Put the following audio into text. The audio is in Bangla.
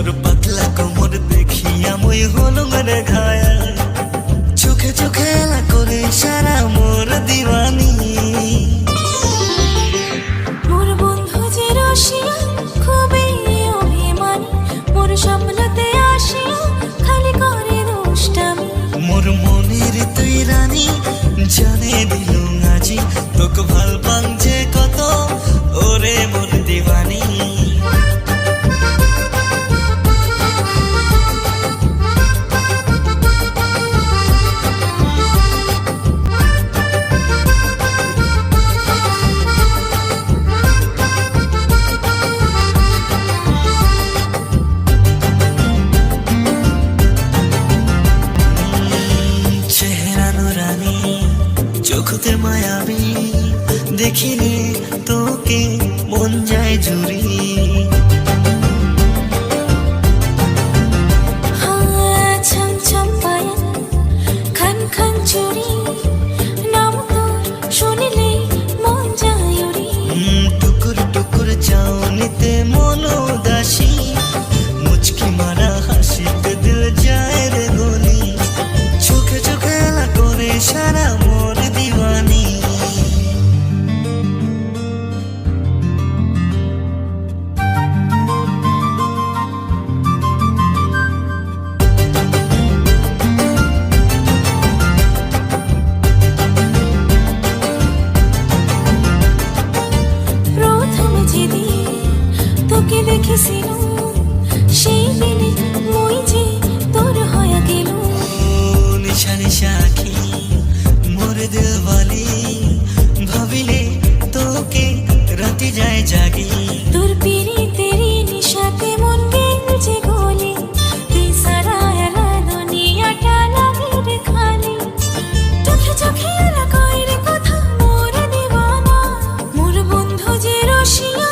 তোর পাতলা কোমর দেখিয়া মই হলুম রে ঘায়া, চোখে চোখে এলা করে সারা মোর দিওয়ানি। মোর বন্ধু যে রসিয়া খুবই অভিমানী, মোর স্বপ্নতে আসিয়া খালি করে দুষ্টামি। মোর মনের তুই রানী জানে দিলুম আজি, তোকে ভাল পাং যে কত ওরে মোর দিওয়ানি। চোখতে মায়াবী দেখিলে তোকে মন যায় জুড়ি। ছম ছম পায়া খান খান চুরি, নাম তোর শুনিলে মন যায় উড়ি। টুকুর টুকুর চাউনিতে মন উদাসী, মুচকি মারা হাসিতে দিল যায় রে গলি। চোখে চোখে এলা করে সারা মোর দিওয়ানি। প্রথম যেদিন তোকে দেখেছিলাম, সেই দিনে মই যে তোর হয়ে গেল। নিশা নিশা আখি মোর দিলওয়ালি, ভাবিলে তোকে রাতে যায় জাগি। তোর পিরিতেরি নিশাতে মন গেল যে গলি, তুই সারা এলা দুনিয়াটা লাগে রে খালি। চোখে চোখে এলা কইরে কথা মোর দিওয়ানা, মোর বন্ধু যে রসিয়া